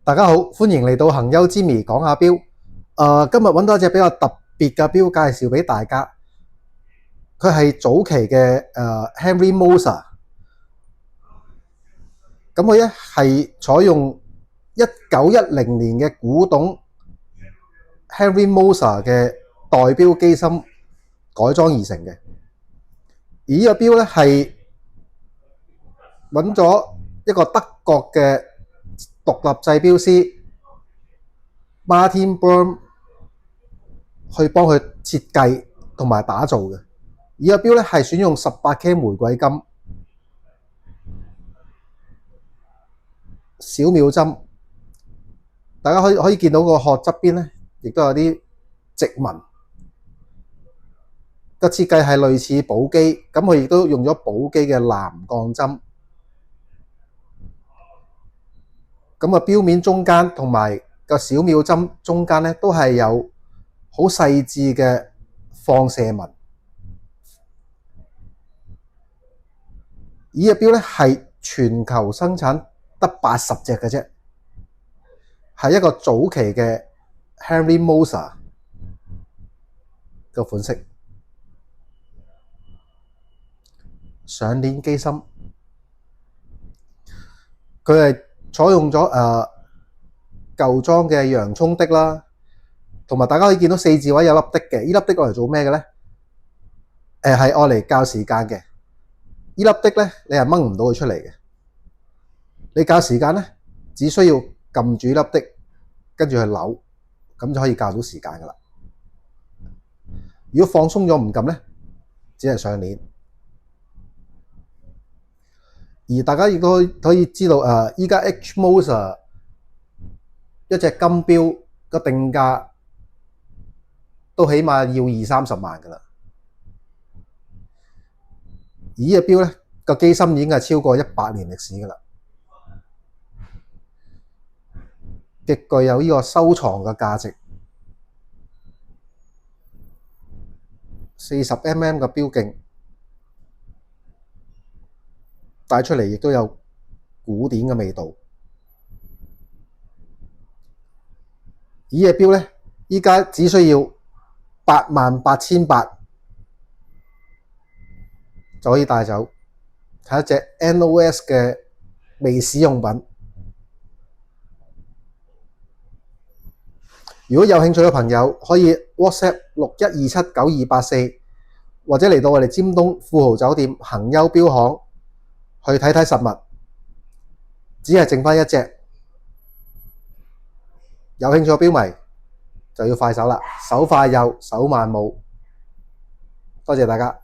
大家好，歡迎嚟到行優之謎講下錶。今日揾到一隻比較特別嘅錶介紹俾大家。佢係早期嘅Henry Moser。咁佢咧係採用1910年嘅古董 Henry Moser 嘅代錶機芯改裝而成嘅。而呢個錶咧係揾咗一個德國嘅獨立製錶師 Martin Brunn 去幫佢設計同埋打造嘅。而個錶咧係選用18K 玫瑰金小秒針，大家可以見到個殼側邊咧，亦都有啲直紋。個設計係類似寶璣，咁佢亦都用咗寶璣嘅藍鋼針。咁個錶面中間同埋個小秒針中間咧，都係有好細緻嘅放射紋。呢隻錶咧係全球生產得80隻嘅啫，係一個早期嘅 Henry Moser 嘅款式。上鏈機芯，佢係採用咗舊裝嘅洋葱的啦，同埋大家可以見到4字位有粒的嘅。呢粒的攞嚟做咩嘅咧？係愛嚟校時間嘅。呢粒的咧，你係掹唔到佢出嚟嘅。你校時間咧，只需要撳住呢粒的，跟住去扭，咁就可以校到時間噶啦。如果放鬆咗唔撳咧，只係上鏈。而大家亦都可以知道，依家 H Moser 一隻金錶個定價都起碼要20-30萬噶啦。而呢隻錶咧個機芯已經係超過100年歷史噶啦，極具有呢個收藏嘅價值。40mm 嘅錶徑，帶出嚟亦都有古典嘅味道。呢隻錶咧，依家只需要88,800就可以帶走，係一隻 NOS 嘅未使用品。如果有興趣嘅朋友，可以 WhatsApp 61279284，或者嚟到我哋尖東富豪酒店恒優錶行去睇睇實物。只係剩翻一隻，有興趣嘅錶迷就要快手啦，手快有，手慢冇。多謝大家。